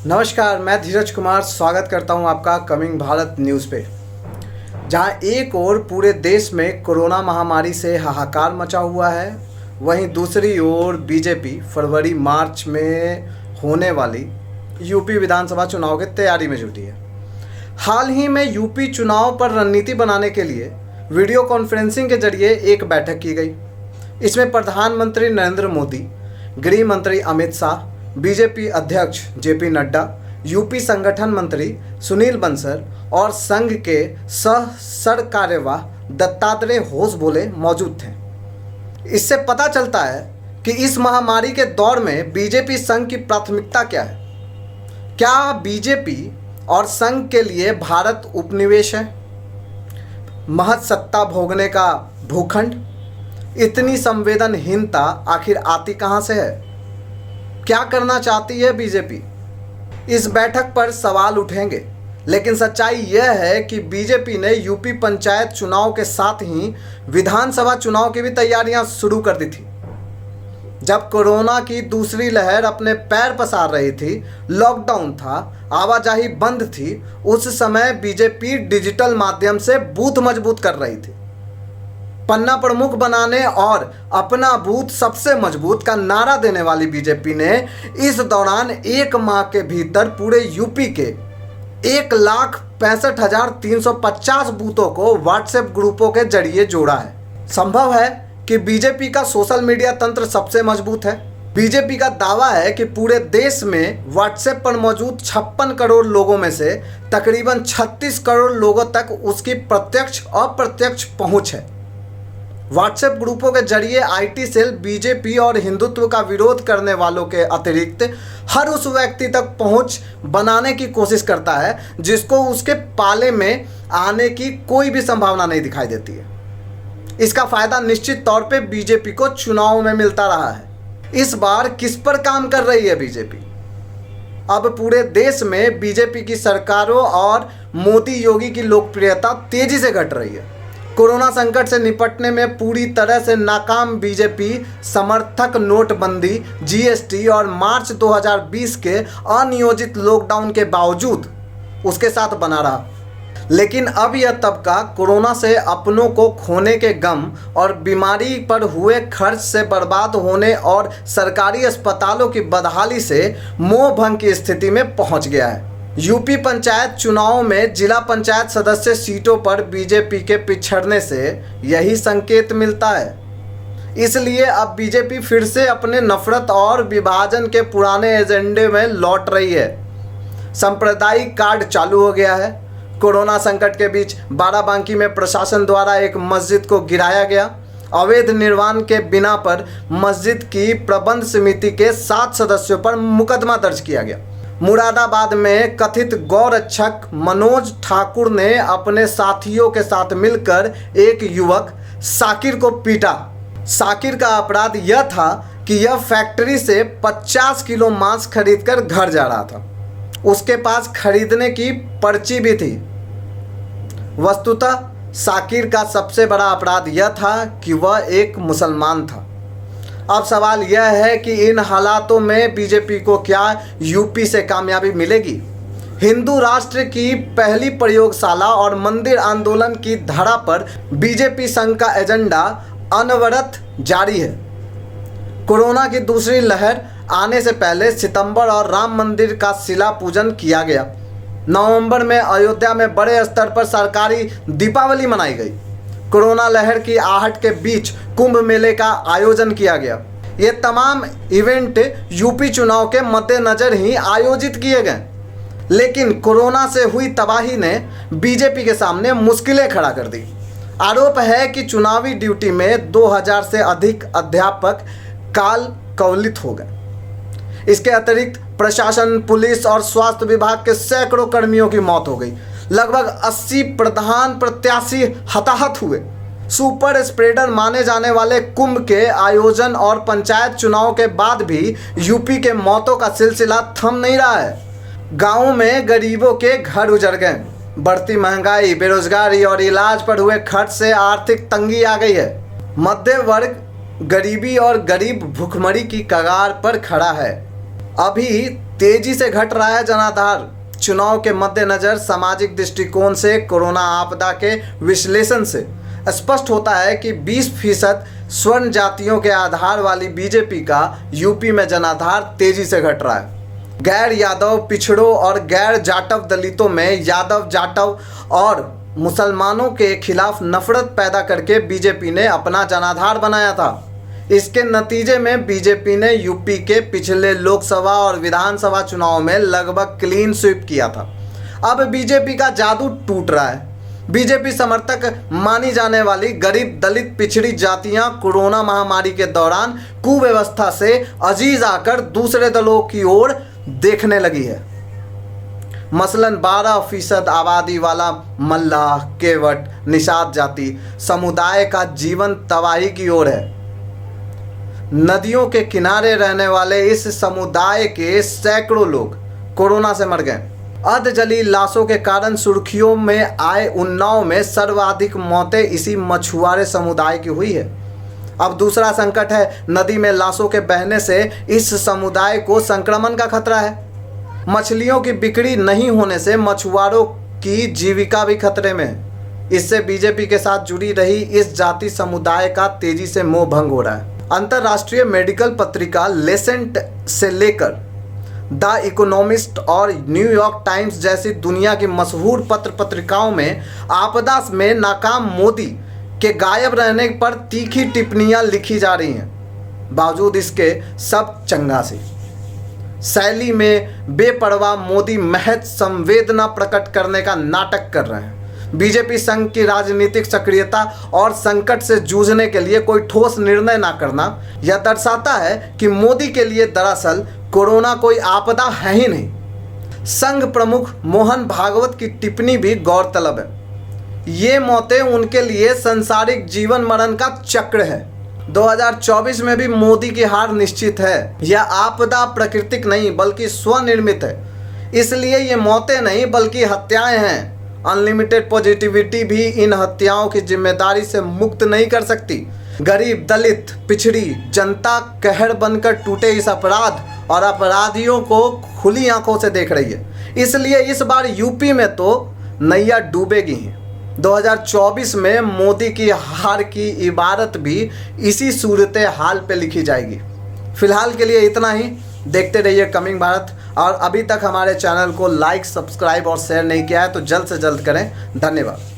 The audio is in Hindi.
नमस्कार, मैं धीरज कुमार स्वागत करता हूं आपका कमिंग भारत न्यूज़ पे। जहां एक ओर पूरे देश में कोरोना महामारी से हाहाकार मचा हुआ है, वहीं दूसरी ओर बीजेपी फरवरी मार्च में होने वाली यूपी विधानसभा चुनाव की तैयारी में जुटी है। हाल ही में यूपी चुनाव पर रणनीति बनाने के लिए वीडियो कॉन्फ्रेंसिंग के जरिए एक बैठक की गई। इसमें प्रधानमंत्री नरेंद्र मोदी, गृह मंत्री अमित शाह, बीजेपी अध्यक्ष जेपी नड्डा, यूपी संगठन मंत्री सुनील बंसल और संघ के सह सरकार्यवाह दत्तात्रेय होसबोले मौजूद थे। इससे पता चलता है कि इस महामारी के दौर में बीजेपी संघ की प्राथमिकता क्या है। क्या बीजेपी और संघ के लिए भारत उपनिवेश है? महज सत्ता भोगने का भूखंड? इतनी संवेदनहीनता आखिर आती कहां से है? क्या करना चाहती है बीजेपी? इस बैठक पर सवाल उठेंगे, लेकिन सच्चाई यह है कि बीजेपी ने यूपी पंचायत चुनाव के साथ ही विधानसभा चुनाव की भी तैयारियां शुरू कर दी थी। जब कोरोना की दूसरी लहर अपने पैर पसार रही थी, लॉकडाउन था, आवाजाही बंद थी, उस समय बीजेपी डिजिटल माध्यम से बूथ मजबूत कर रही थी। पन्ना प्रमुख बनाने और अपना बूथ सबसे मजबूत का नारा देने वाली बीजेपी ने इस दौरान एक माह के भीतर पूरे यूपी के 1,65,350 बूथों को व्हाट्सएप ग्रुपों के जरिए जोड़ा है। संभव है कि बीजेपी का सोशल मीडिया तंत्र सबसे मजबूत है। बीजेपी का दावा है कि पूरे देश में व्हाट्सएप पर मौजूद 56 करोड़ लोगों में से तकरीबन 36 करोड़ लोगों तक उसकी प्रत्यक्ष और अप्रत्यक्ष पहुंच है। व्हाट्सएप ग्रुपों के जरिए आईटी सेल बीजेपी और हिंदुत्व का विरोध करने वालों के अतिरिक्त हर उस व्यक्ति तक पहुंच बनाने की कोशिश करता है जिसको उसके पाले में आने की कोई भी संभावना नहीं दिखाई देती है। इसका फायदा निश्चित तौर पे बीजेपी को चुनाव में मिलता रहा है। इस बार किस पर काम कर रही है बीजेपी? अब पूरे देश में बीजेपी की सरकारों और मोदी योगी की लोकप्रियता तेजी से घट रही है। कोरोना संकट से निपटने में पूरी तरह से नाकाम बीजेपी समर्थक नोटबंदी, जीएसटी और मार्च 2020 के अनियोजित लॉकडाउन के बावजूद उसके साथ बना रहा। लेकिन अब यह तबका कोरोना से अपनों को खोने के गम और बीमारी पर हुए खर्च से बर्बाद होने और सरकारी अस्पतालों की बदहाली से मोह भंग की स्थिति में पहुंच गया है। यूपी पंचायत चुनाव में जिला पंचायत सदस्य सीटों पर बीजेपी के पिछड़ने से यही संकेत मिलता है। इसलिए अब बीजेपी फिर से अपने नफरत और विभाजन के पुराने एजेंडे में लौट रही है। सांप्रदायिक कार्ड चालू हो गया है। कोरोना संकट के बीच बाराबांकी में प्रशासन द्वारा एक मस्जिद को गिराया गया। अवैध निर्माण के बिना पर मस्जिद की प्रबंध समिति के 7 सदस्यों पर मुकदमा दर्ज किया गया। मुरादाबाद में कथित गौरक्षक मनोज ठाकुर ने अपने साथियों के साथ मिलकर एक युवक साकिर को पीटा। साकिर का अपराध यह था कि यह फैक्ट्री से 50 किलो मांस खरीदकर घर जा रहा था। उसके पास खरीदने की पर्ची भी थी। वस्तुतः साकिर का सबसे बड़ा अपराध यह था कि वह एक मुसलमान था। अब सवाल यह है कि इन हालातों में बीजेपी को क्या यूपी से कामयाबी मिलेगी? हिंदू राष्ट्र की पहली प्रयोगशाला और मंदिर आंदोलन की धरा पर बीजेपी संघ का एजेंडा अनवरत जारी है। कोरोना की दूसरी लहर आने से पहले सितंबर और राम मंदिर का शिला पूजन किया गया। नवंबर में अयोध्या में बड़े स्तर पर सरकारी दीपावली मनाई गई। कोरोना लहर की आहट के बीच कुंभ मेले का आयोजन किया गया। ये तमाम इवेंट यूपी चुनाव के मद्देनजर ही आयोजित किए गए। लेकिन कोरोना से हुई तबाही ने बीजेपी के सामने मुश्किलें खड़ा कर दी। आरोप है कि चुनावी ड्यूटी में 2000 से अधिक अध्यापक काल कवलित हो गए। इसके अतिरिक्त प्रशासन, पुलिस और स्वास्थ्य विभाग के सैकड़ों कर्मियों की मौत हो गई। लगभग 80 प्रधान प्रत्याशी हताहत हुए। सुपर स्प्रेडर माने जाने वाले कुंभ के आयोजन और पंचायत चुनाव के बाद भी यूपी के मौतों का सिलसिला थम नहीं रहा है। गाँवों में गरीबों के घर उजड़ गए। बढ़ती महंगाई, बेरोजगारी और इलाज पर हुए खर्च से आर्थिक तंगी आ गई है। मध्य वर्ग गरीबी और गरीब भुखमरी की कगार पर खड़ा है। अभी तेजी से घट रहा है जनाधार। चुनाव के मद्देनजर सामाजिक दृष्टिकोण से कोरोना आपदा के विश्लेषण से स्पष्ट होता है कि 20% स्वर्ण जातियों के आधार वाली बीजेपी का यूपी में जनाधार तेजी से घट रहा है। गैर यादव पिछड़ों और गैर जाटव दलितों में यादव जाटव और मुसलमानों के खिलाफ नफरत पैदा करके बीजेपी ने अपना जनाधार बनाया था। इसके नतीजे में बीजेपी ने यूपी के पिछले लोकसभा और विधानसभा चुनाव में लगभग क्लीन स्वीप किया था। अब बीजेपी का जादू टूट रहा है। बीजेपी समर्थक मानी जाने वाली गरीब दलित पिछड़ी जातियां कोरोना महामारी के दौरान कुव्यवस्था से अजीज आकर दूसरे दलों की ओर देखने लगी है। मसलन 12% आबादी वाला मल्लाह, केवट, निषाद जाति समुदाय का जीवन तबाही की ओर है। नदियों के किनारे रहने वाले इस समुदाय के सैकड़ों लोग कोरोना से मर गए। अधजली लाशों के कारण सुर्खियों में आए उन्नाव में सर्वाधिक मौतें इसी मछुआरे समुदाय की हुई है। अब दूसरा संकट है, नदी में लाशों के बहने से इस समुदाय को संक्रमण का खतरा है। मछलियों की बिक्री नहीं होने से मछुआरों की जीविका भी खतरे में है। इससे बीजेपी के साथ जुड़ी रही इस जाति समुदाय का तेजी से मोह भंग हो रहा है। अंतर्राष्ट्रीय मेडिकल पत्रिका लेसेंट से लेकर द इकोनॉमिस्ट और न्यूयॉर्क टाइम्स जैसी दुनिया की मशहूर पत्र पत्रिकाओं में आपदा में नाकाम मोदी के गायब रहने पर तीखी टिप्पणियां लिखी जा रही हैं। बावजूद इसके सब चंगासी शैली में बेपरवाह मोदी महज संवेदना प्रकट करने का नाटक कर रहे हैं। बीजेपी संघ की राजनीतिक सक्रियता और संकट से जूझने के लिए कोई ठोस निर्णय न करना यह दर्शाता है कि मोदी के लिए दरअसल कोरोना कोई आपदा है ही नहीं। संघ प्रमुख मोहन भागवत की टिप्पणी भी गौरतलब है। ये मौतें उनके लिए सांसारिक जीवन मरण का चक्र है। 2024 में भी मोदी की हार निश्चित है। यह आपदा प्राकृतिक नहीं बल्कि स्वनिर्मित है। इसलिए ये मौतें नहीं बल्कि हत्याएं हैं। अनलिमिटेड पॉजिटिविटी भी इन हत्याओं की जिम्मेदारी से मुक्त नहीं कर सकती। गरीब, दलित, पिछड़ी जनता कहर बनकर टूटे इस अपराध और अपराधियों को खुली आंखों से देख रही है। इसलिए इस बार यूपी में तो नैया डूबेगी ही। 2024 में मोदी की हार की इबारत भी इसी सूरत हाल पे लिखी जाएगी। फिलहाल के लिए इतना ही। देखते रहिए कमिंग भारत। और अभी तक हमारे चैनल को लाइक, सब्सक्राइब और शेयर नहीं किया है तो जल्द से जल्द करें। धन्यवाद।